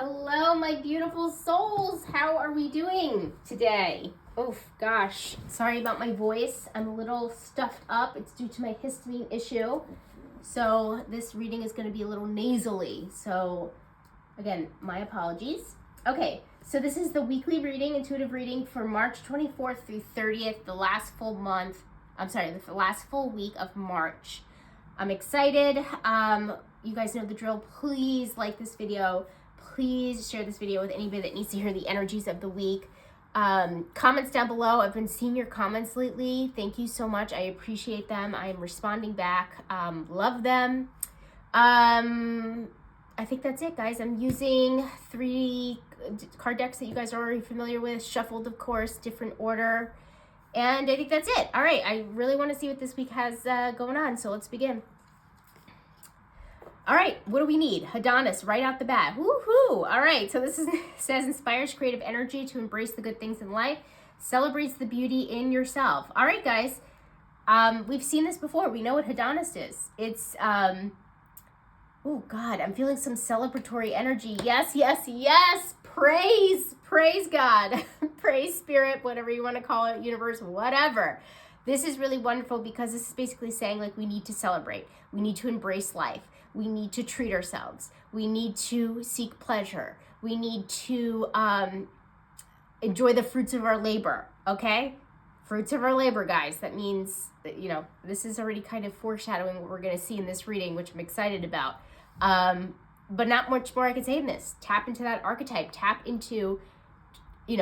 Hello, my beautiful souls. How are we doing today? Oof, gosh. Sorry about my voice. I'm a little stuffed up. It's due to my histamine issue. So this reading is going to be a little nasally. So again, my apologies. Okay, so this is the weekly reading, intuitive reading for March 24th through 30th, the last full month. The last full week of March. I'm excited. You guys know the drill. Please like this video. Please share this video with anybody that needs to hear the energies of the week. Comments down below. I've been seeing your comments lately. Thank you so much. I appreciate them. I am responding back. Love them. I think that's it, guys. I'm using 3 card decks that you guys are already familiar with, shuffled, of course, different order. And I think that's it. All right, I really want to see what this week has going on, so let's begin. All right, what do we need? Adonis, right out the bat. Woohoo! All right, so this says inspires creative energy to embrace the good things in life, celebrates the beauty in yourself. All right, guys, we've seen this before. We know what Adonis is. It's, oh God, I'm feeling some celebratory energy. Yes, yes, yes. Praise God. Praise Spirit, whatever you want to call it, universe, whatever. This is really wonderful because this is basically saying, like, we need to celebrate. We need to embrace life. We need to treat ourselves. We need to seek pleasure. We need to enjoy the fruits of our labor, okay? Fruits of our labor, guys. That means, that, you know, this is already kind of foreshadowing what we're going to see in this reading, which I'm excited about. But not much more I can say in this. Tap into that archetype. Tap into, we've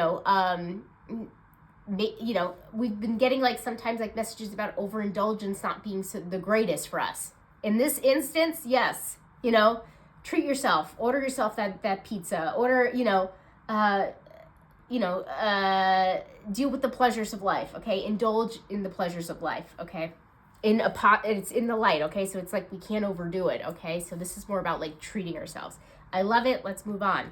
been getting like sometimes like messages about overindulgence not being the greatest for us. In this instance, yes, treat yourself. Order yourself that pizza. Order, deal with the pleasures of life. Okay, indulge in the pleasures of life. Okay. It's in the light, okay? So it's like we can't overdo it, okay? So this is more about like treating ourselves. I love it. Let's move on.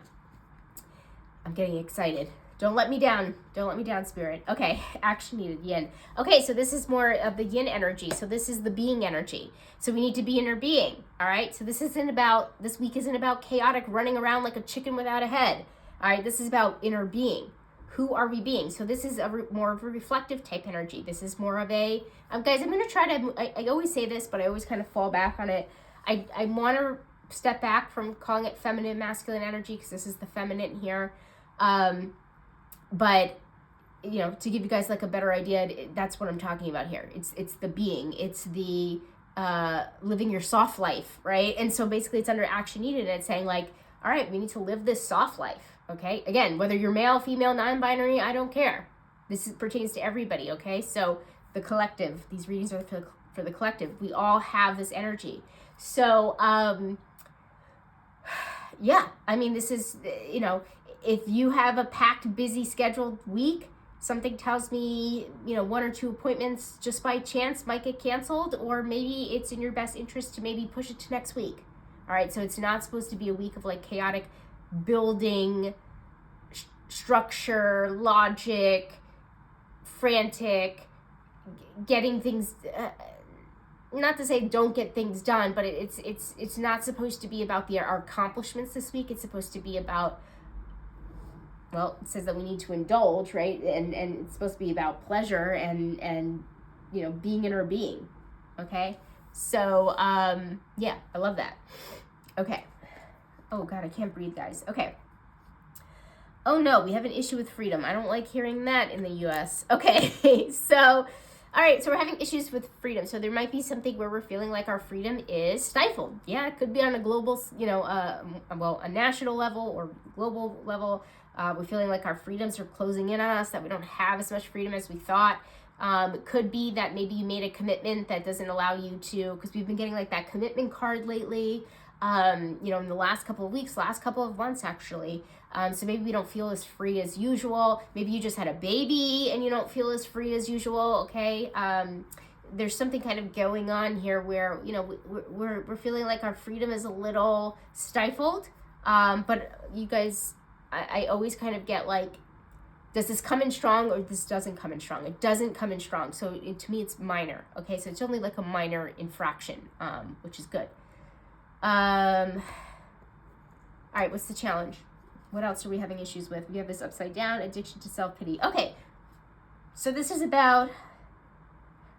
I'm getting excited. Don't let me down. Don't let me down, Spirit. Okay, action needed, yin. Okay, so this is more of the yin energy. So this is the being energy. So we need to be inner being, all right? So this week isn't about chaotic running around like a chicken without a head, all right? This is about inner being. Who are we being? So this is more of a reflective type energy. This is more of a, guys, I'm going to try to, I always say this, but I always kind of fall back on it. I want to step back from calling it feminine, masculine energy, because this is the feminine here. But, to give you guys like a better idea, that's what I'm talking about here. It's the being. It's the living your soft life, right? And so basically it's under action needed, and it's saying like, all right, we need to live this soft life. Okay, again, whether you're male, female, non-binary, I don't care. This pertains to everybody, okay? So the collective, these readings are for the collective. We all have this energy. So, yeah, I mean, this is, if you have a packed, busy, scheduled week, something tells me, 1 or 2 appointments just by chance might get canceled, or maybe it's in your best interest to maybe push it to next week. All right, so it's not supposed to be a week of like chaotic building, structure, logic, frantic, getting things, not to say don't get things done, but it's not supposed to be about our accomplishments this week. It's supposed to be about, well, it says that we need to indulge, right? And it's supposed to be about pleasure and being in our being, okay? So, yeah, I love that. Okay. Oh, God, I can't breathe, guys. Okay. Oh, no, we have an issue with freedom. I don't like hearing that in the U.S. Okay, so, all right, so we're having issues with freedom. So there might be something where we're feeling like our freedom is stifled. Yeah, it could be on a global, a national level or global level. We're feeling like our freedoms are closing in on us, that we don't have as much freedom as we thought. It could be that maybe you made a commitment that doesn't allow you to, because we've been getting like that commitment card lately. In the last couple of weeks, last couple of months, actually. So maybe we don't feel as free as usual. Maybe you just had a baby and you don't feel as free as usual, okay? There's something kind of going on here where, we're feeling like our freedom is a little stifled. But you guys, I always kind of get like, does this come in strong or this doesn't come in strong? It doesn't come in strong. So to me, it's minor, okay? So it's only like a minor infraction, which is good. All right, what's the challenge? What else are we having issues with? We have this upside down, addiction to self-pity. Okay, so this is about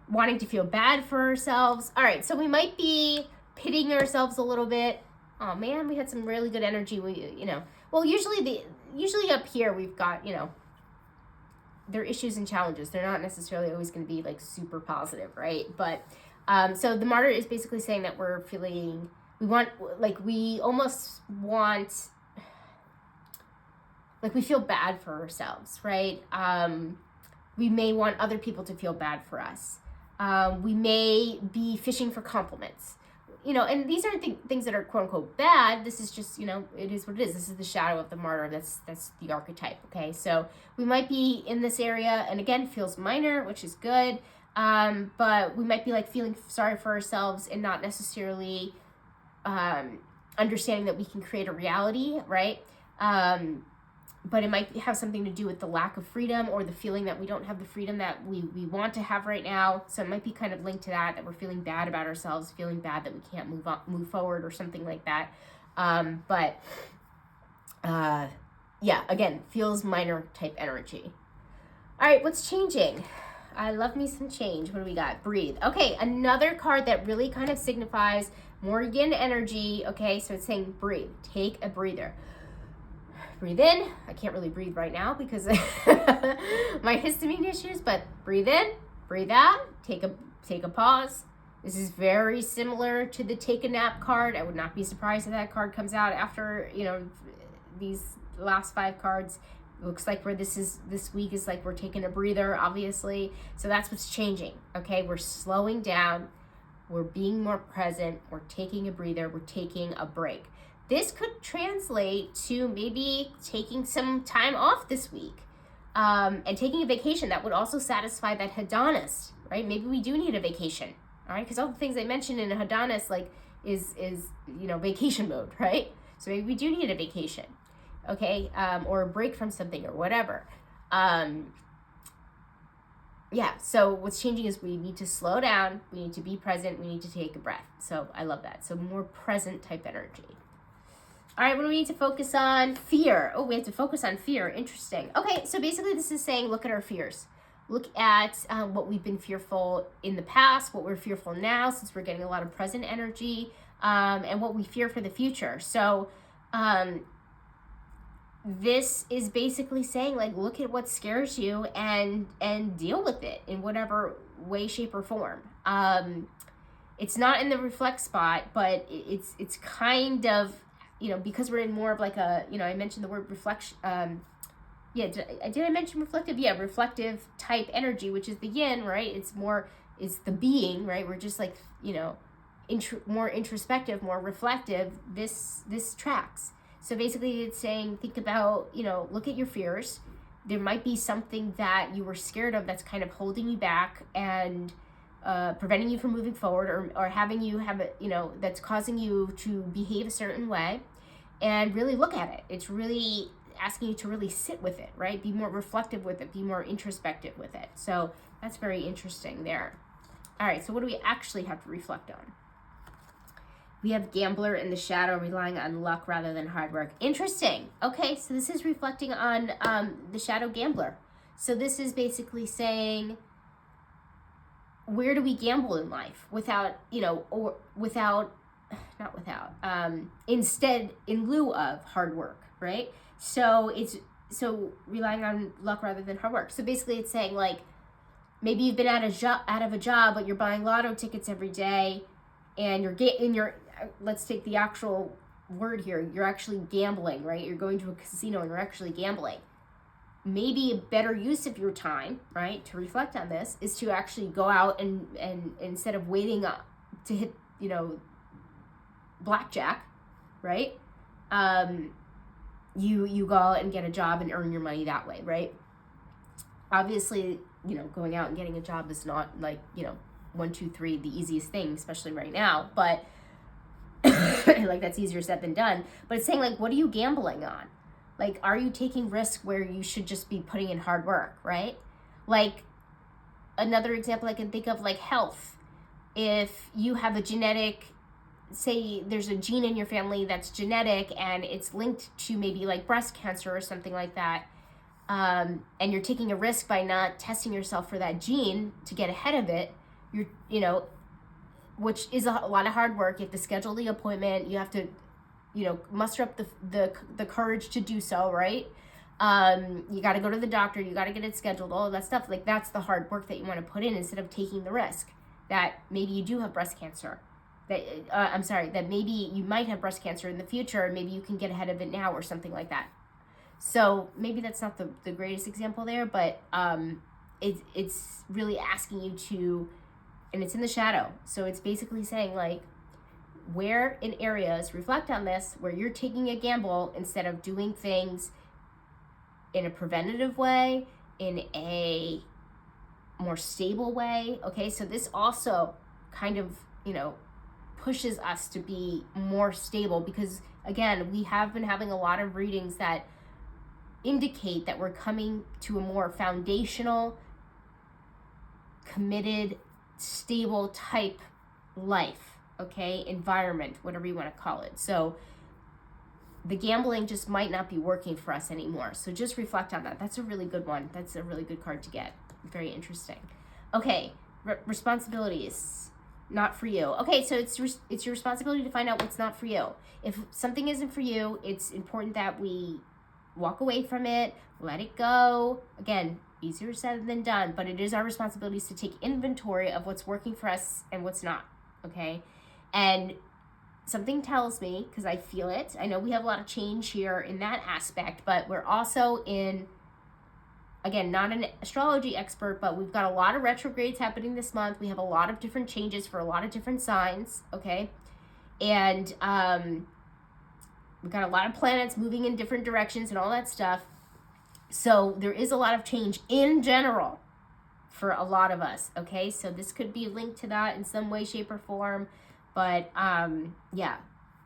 wanting to feel bad for ourselves. All right, so we might be pitying ourselves a little bit. Oh man, we had some really good energy. Well, usually up here we've got, there are issues and challenges. They're not necessarily always going to be like super positive, right? But so the martyr is basically saying that we feel bad for ourselves, right? We may want other people to feel bad for us. We may be fishing for compliments, and these aren't things that are quote unquote bad. This is just, it is what it is. This is the shadow of the martyr. That's the archetype. Okay. So we might be in this area, and again, feels minor, which is good. But we might be like feeling sorry for ourselves and not necessarily, understanding that we can create a reality. Right. But it might have something to do with the lack of freedom or the feeling that we don't have the freedom that we want to have right now. So it might be kind of linked to that we're feeling bad about ourselves, feeling bad that we can't move forward or something like that. Yeah, again, feels minor type energy. All right, what's changing? I love me some change. What do we got? Breathe. Okay, another card that really kind of signifies more yin energy. Okay, so it's saying breathe. Take a breather. Breathe in. I can't really breathe right now because my histamine issues, but breathe in, breathe out, take a pause. This is very similar to the take a nap card. I would not be surprised if that card comes out after, these last 5 cards. It looks like this week is like we're taking a breather, obviously. So that's what's changing. Okay, we're slowing down, we're being more present, we're taking a breather, we're taking a break. This could translate to maybe taking some time off this week, and taking a vacation. That would also satisfy that hedonist, right? Maybe we do need a vacation, all right? Because all the things I mentioned in a hedonist, like, is vacation mode, right? So maybe we do need a vacation, okay? Or a break from something or whatever. Yeah, so what's changing is we need to slow down, we need to be present, we need to take a breath. So I love that. So more present type energy. All right, what do we need to focus on? Fear. Oh, we have to focus on fear. Interesting. Okay, so basically this is saying look at our fears. Look at what we've been fearful in the past, what we're fearful now, since we're getting a lot of present energy, and what we fear for the future. So this is basically saying, like, look at what scares you and deal with it in whatever way, shape, or form. It's not in the reflect spot, but it's kind of, because we're in more of like a, I mentioned the word reflection. Did I mention reflective? Yeah, reflective type energy, which is the yin, right? It's the being, right? We're just like, more introspective, more reflective. This tracks. So basically it's saying, think about, look at your fears. There might be something that you were scared of that's kind of holding you back and preventing you from moving forward, or having you have it, that's causing you to behave a certain way, and really look at it. It's really asking you to really sit with it, right? Be more reflective with it, be more introspective with it. So that's very interesting there. All right, so what do we actually have to reflect on? We have gambler in the shadow, relying on luck rather than hard work. Interesting. Okay, so this is reflecting on the shadow gambler. So this is basically saying, where do we gamble in life instead, in lieu of hard work, right? So relying on luck rather than hard work. So basically it's saying, like, maybe you've been out of a job, but you're buying lotto tickets every day, and let's take the actual word here, you're actually gambling, right? You're going to a casino and you're actually gambling. Maybe a better use of your time, right, to reflect on this is to actually go out and instead of waiting to hit, blackjack, right? You go out and get a job and earn your money that way, right? Obviously, going out and getting a job is not like, 1, 2, 3, the easiest thing, especially right now, but like that's easier said than done. But it's saying, like, what are you gambling on? Like, are you taking risk where you should just be putting in hard work, right? Like, another example I can think of, like health. If you have a genetic say there's a gene in your family that's genetic and it's linked to maybe like breast cancer or something like that, and you're taking a risk by not testing yourself for that gene to get ahead of it, which is a lot of hard work. You have to schedule the appointment. You have to, muster up the courage to do so, right? You got to go to the doctor. You got to get it scheduled, all of that stuff. Like, that's the hard work that you want to put in instead of taking the risk that maybe you do have breast cancer. That maybe you might have breast cancer in the future, and maybe you can get ahead of it now or something like that. So maybe that's not the greatest example there, but it's really asking you to, and it's in the shadow. So it's basically saying, like, where in areas, reflect on this, where you're taking a gamble instead of doing things in a preventative way, in a more stable way. Okay, so this also kind of, pushes us to be more stable, because again, we have been having a lot of readings that indicate that we're coming to a more foundational, committed, stable type life, okay, environment, whatever you want to call it. So the gambling just might not be working for us anymore. So just reflect on that. That's a really good one. That's a really good card to get. Very interesting. Okay, responsibilities. Not for you. Okay, so it's your responsibility to find out what's not for you. If something isn't for you, it's important that we walk away from it, let it go. Again, easier said than done, but it is our responsibilities to take inventory of what's working for us and what's not, okay? And something tells me, because I feel it, I know we have a lot of change here in that aspect, but we're also in, again, not an astrology expert, but we've got a lot of retrogrades happening this month. We have a lot of different changes for a lot of different signs, okay? And we've got a lot of planets moving in different directions and all that stuff. So there is a lot of change in general for a lot of us, okay? So this could be linked to that in some way, shape, or form. But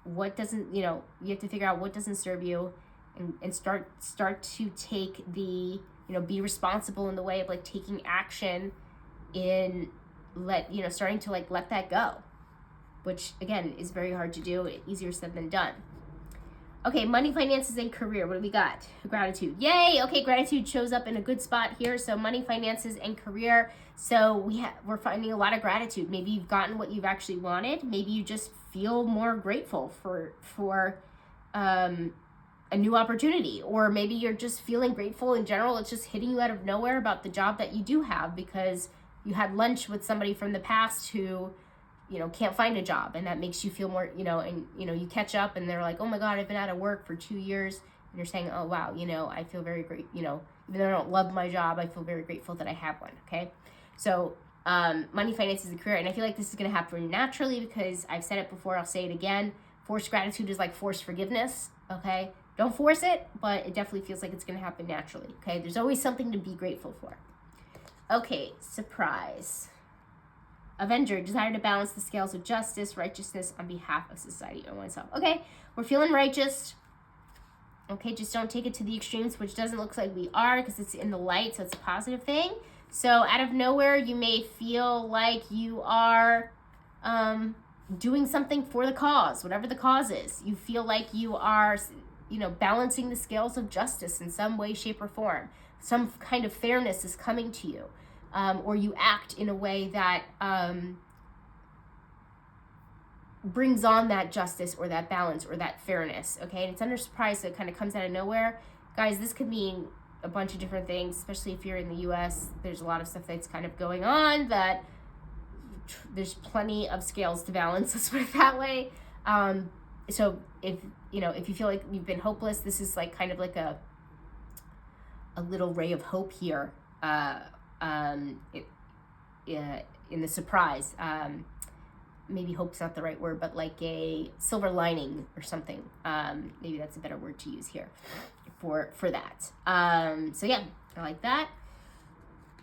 what doesn't, you have to figure out what doesn't serve you, and start to take the, be responsible in the way of like taking action in starting to like let that go, which again is very hard to do, easier said than done. Okay, money, finances, and career. What do we got? Gratitude. Yay! Okay, gratitude shows up in a good spot here. So money, finances, and career. So we're finding a lot of gratitude. Maybe you've gotten what you've actually wanted. Maybe you just feel more grateful for a new opportunity, or maybe you're just feeling grateful in general. It's just hitting you out of nowhere about the job that you do have because you had lunch with somebody from the past who can't find a job, and that makes you feel more, and you catch up and they're like, oh my God, I've been out of work for 2 years, and you're saying, oh wow, I feel very great, even though I don't love my job, I feel very grateful that I have one. Okay, so money, finances, and career. And I feel like this is going to happen naturally because I've said it before, I'll say it again. Forced gratitude is like forced forgiveness. Okay, don't force it, but it definitely feels like it's going to happen naturally. Okay, there's always something to be grateful for. Okay, surprise. Avenger, desire to balance the scales of justice, righteousness on behalf of society or oneself. Okay, we're feeling righteous. Okay, just don't take it to the extremes, which doesn't look like we are because it's in the light, so it's a positive thing. So out of nowhere, you may feel like you are doing something for the cause, whatever the cause is. You feel like you are, balancing the scales of justice in some way, shape, or form. Some kind of fairness is coming to you. Or you act in a way that brings on that justice or that balance or that fairness, okay? And it's under surprise, so it kind of comes out of nowhere. Guys, this could mean a bunch of different things, especially if you're in the U.S. There's a lot of stuff that's kind of going on that there's plenty of scales to balance, let's put it that way. So if you feel like you've been hopeless, this is like kind of like a little ray of hope here. In the surprise, maybe hope's not the right word, but like a silver lining or something. Maybe that's a better word to use here for that. So yeah, I like that.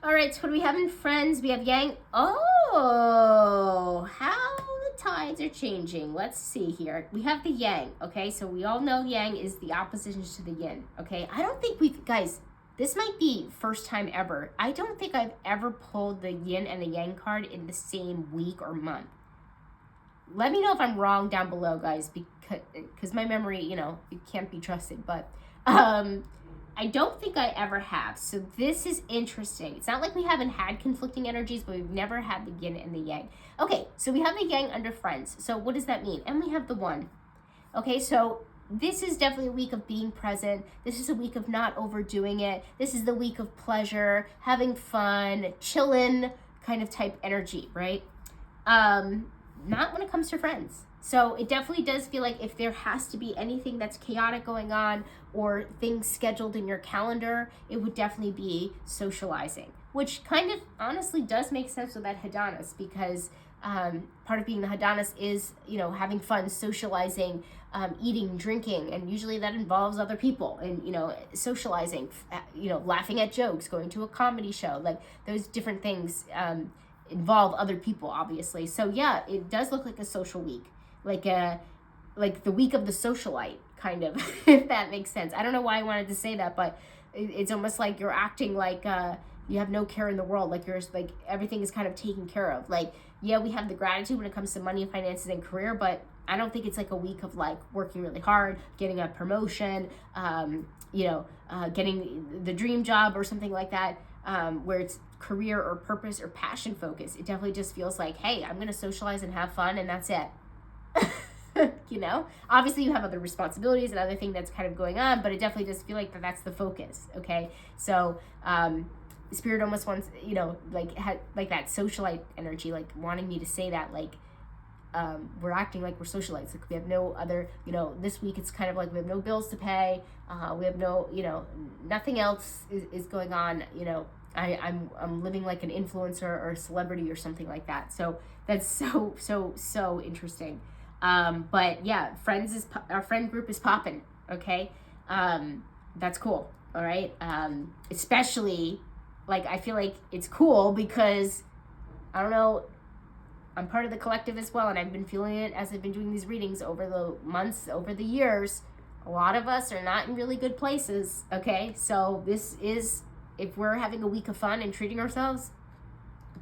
All right, so what do we have in friends? We have Yang. Oh, how the tides are changing. Let's see here. We have the Yang, okay? So we all know Yang is the opposition to the Yin, okay? I don't think guys, this might be first time ever. I don't think I've ever pulled the Yin and the Yang card in the same week or month. let me know if I'm wrong down below, guys, because my memory, it can't be trusted. But I don't think I ever have. So this is interesting. It's not like we haven't had conflicting energies, but we've never had the yin and the yang. Okay, so we have the yang under friends. So what does that mean? And we have the one. Okay, so this is definitely a week of being present. This is a week of not overdoing it. This is the week of pleasure, having fun, chilling kind of type energy, right? Not when it comes to friends. So it definitely does feel like if there has to be anything that's chaotic going on or things scheduled in your calendar, it would definitely be socializing, which kind of honestly does make sense with that Hadanas, because part of being the Hadanas is, having fun, socializing, eating, drinking, and usually that involves other people and, socializing, laughing at jokes, going to a comedy show, like those different things involve other people, obviously. So yeah, it does look like a social week, like the week of the socialite, kind of, if that makes sense. I don't know why I wanted to say that, but it's almost like you're acting like you have no care in the world, like you're like everything is kind of taken care of. Like, yeah, we have the gratitude when it comes to money and finances and career, but I don't think it's like a week of like working really hard, getting a promotion, getting the dream job or something like that, where it's career or purpose or passion focus. It definitely just feels like, hey, I'm going to socialize and have fun, and that's it. Obviously you have other responsibilities and other thing that's kind of going on, but it definitely does feel like that's the focus. Okay, so Spirit almost wants, like that socialite energy, like wanting me to say that, like we're acting like we're socialites, like we have no other, this week it's kind of like we have no bills to pay, we have no, nothing else is going on, I'm living like an influencer or a celebrity or something like that. So that's so interesting. But yeah, our friend group is popping. Okay. That's cool. All right. Especially like, I feel like it's cool because I don't know, I'm part of the collective as well. And I've been feeling it as I've been doing these readings over the months, over the years. A lot of us are not in really good places. Okay. So this is, if we're having a week of fun and treating ourselves,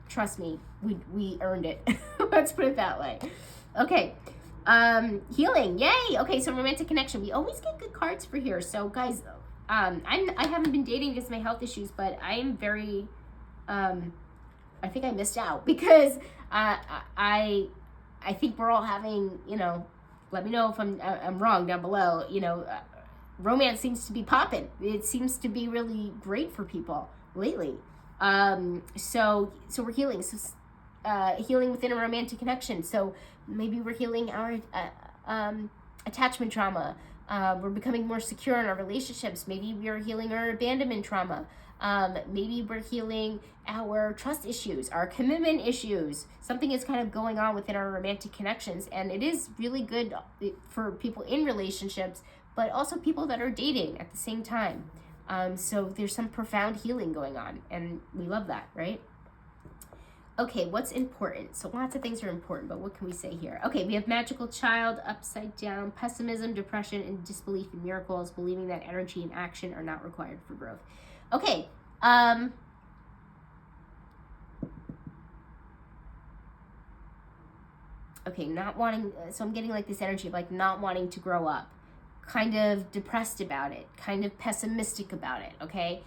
trust me, we earned it. Let's put it that way. Okay. Healing, yay. Okay, so romantic connection, we always get good cards for here. So guys, I haven't been dating because of my health issues, but I'm very I think I missed out because I think we're all having, let me know if I'm wrong down below. Romance seems to be popping. It seems to be really great for people lately. So we're healing. So healing within a romantic connection. So maybe we're healing our attachment trauma. We're becoming more secure in our relationships. Maybe we're healing our abandonment trauma. Maybe we're healing our trust issues, our commitment issues. Something is kind of going on within our romantic connections, and it is really good for people in relationships, but also people that are dating at the same time. So there's some profound healing going on, and we love that, right? Okay, what's important? So lots of things are important, but what can we say here? Okay, we have magical child, upside down, pessimism, depression, and disbelief in miracles, believing that energy and action are not required for growth. Okay, okay, not wanting, so I'm getting like this energy of like not wanting to grow up, kind of depressed about it, kind of pessimistic about it, okay?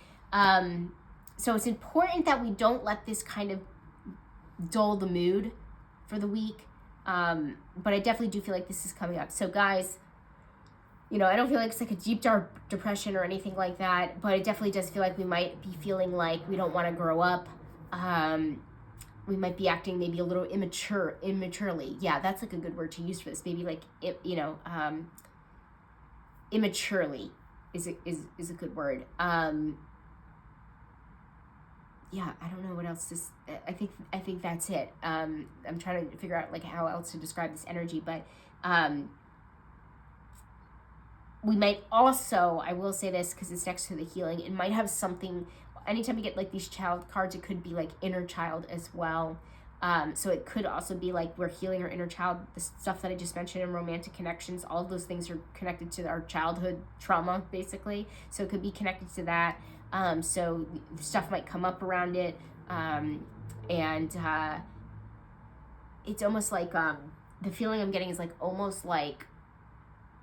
So it's important that we don't let this kind of dull the mood for the week, but I definitely do feel like this is coming up. So guys, I don't feel like it's like a deep dark depression or anything like that, but it definitely does feel like we might be feeling like we don't want to grow up. We might be acting maybe a little immaturely. Yeah, that's like a good word to use for this. Maybe like immaturely is a good word. Yeah, I don't know what else to. I think that's it. I'm trying to figure out like how else to describe this energy, but we might also, I will say this because it's next to the healing, it might have something. Anytime you get like these child cards, it could be like inner child as well. So it could also be like we're healing our inner child. The stuff that I just mentioned in romantic connections, all of those things are connected to our childhood trauma, basically. So it could be connected to that. So the stuff might come up around it. And it's almost like the feeling I'm getting is like almost like,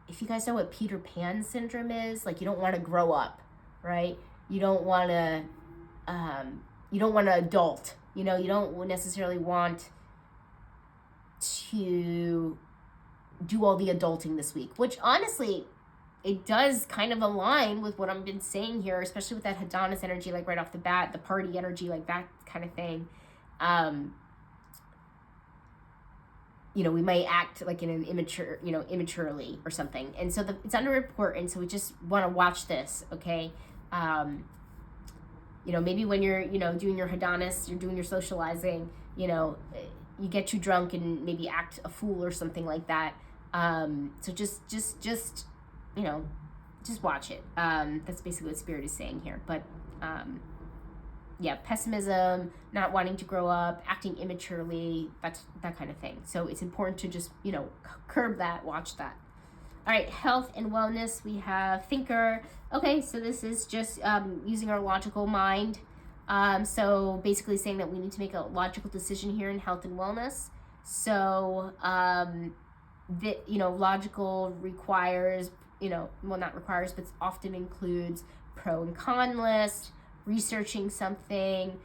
if you guys know what Peter Pan syndrome is, like you don't want to grow up, right? You don't want to adult, you know, you don't necessarily want to do all the adulting this week, which honestly, it does kind of align with what I've been saying here, especially with that hedonist energy, like right off the bat, the party energy, like that kind of thing. You know, we might act like in an immaturely or something. And so it's underreported, so we just want to watch this, okay? You know, maybe when you're, you know, doing your hedonist, you're doing your socializing, you know, you get too drunk and maybe act a fool or something like that. So just you know, just watch it. That's basically what Spirit is saying here. But yeah, pessimism, not wanting to grow up, acting immaturely, that kind of thing. So it's important to just, you know, curb that, watch that. All right, health and wellness, we have thinker. Okay, so this is just using our logical mind. So basically saying that we need to make a logical decision here in health and wellness. So, you know, logical requires, you know, well, not requires, but often includes pro and con list, researching something,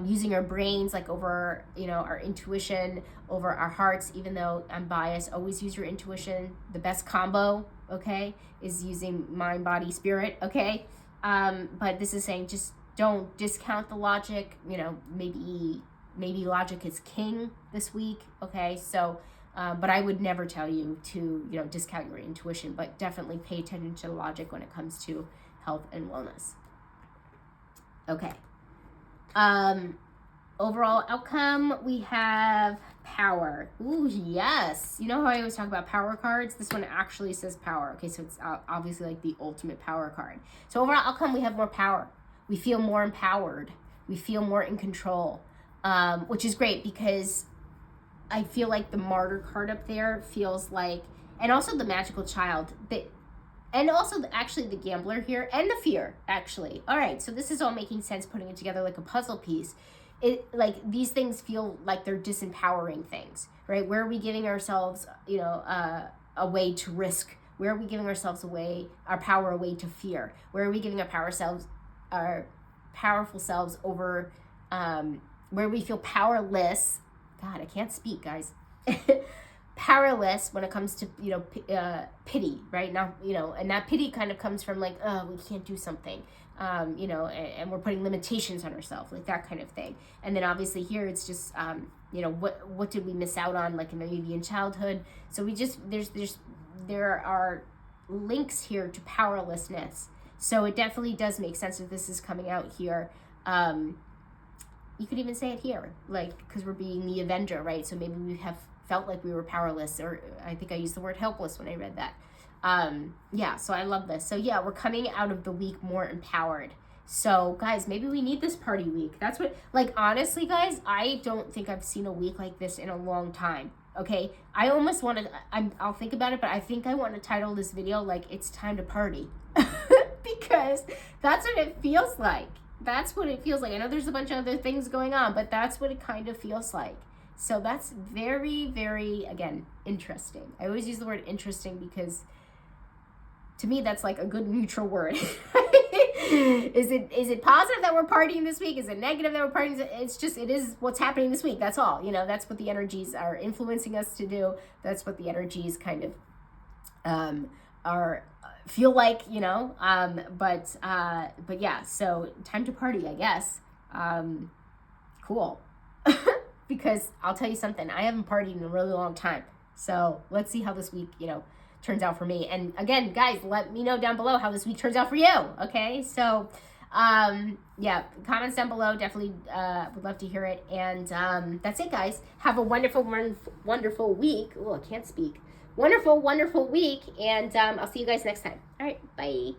using our brains like over, you know, our intuition over our hearts. Even though I'm biased, always use your intuition. The best combo, okay, is using mind, body, spirit, okay? But this is saying just don't discount the logic. You know, maybe logic is king this week, okay? So, but I would never tell you to, you know, discount your intuition, but definitely pay attention to logic when it comes to health and wellness. Okay. Overall outcome, we have power. Ooh, yes. You know how I always talk about power cards? This one actually says power. Okay, so it's obviously like the ultimate power card. So overall outcome, we have more power. We feel more empowered. We feel more in control, which is great because I feel like the martyr card up there feels like, and also the magical child, and also actually the gambler here, and the fear, actually. All right, so this is all making sense, putting it together like a puzzle piece. It, like, these things feel like they're disempowering things, right? Where are we giving ourselves, you know, a way to risk? Where are we giving ourselves our power away to fear? Where are we giving our powerful selves over, where we feel powerless? God, I can't speak, guys. Powerless when it comes to, you know, pity, right? Now, you know, and that pity kind of comes from like, oh, we can't do something, you know, and we're putting limitations on ourselves, like that kind of thing. And then obviously here it's just, you know, what did we miss out on, like maybe in childhood? So we just, there are links here to powerlessness. So it definitely does make sense that this is coming out here. You could even say it here, like, because we're being the avenger, right? So maybe we have felt like we were powerless, or I think I used the word helpless when I read that. Yeah, so I love this. So yeah, we're coming out of the week more empowered. So guys, maybe we need this party week. That's what, like, honestly guys, I don't think I've seen a week like this in a long time. Okay, I almost want to, I'll think about it, but I think I want to title this video like, it's time to party. Because that's what it feels like. That's what it feels like. I know there's a bunch of other things going on, but that's what it kind of feels like. So that's very, very, again, interesting. I always use the word interesting because to me, that's like a good neutral word. Is it positive that we're partying this week? Is it negative that we're partying? It is what's happening this week. That's all. You know, that's what the energies are influencing us to do. That's what the energies kind of feel like, you know. But yeah, so time to party, I guess. Cool. Because I'll tell you something, I haven't partied in a really long time. So let's see how this week, you know, turns out for me. And again, guys, let me know down below how this week turns out for you. Okay, so yeah, comments down below, definitely would love to hear it. And that's it, guys. Have a wonderful week. Oh, I can't speak. Wonderful week, and I'll see you guys next time. All right, bye.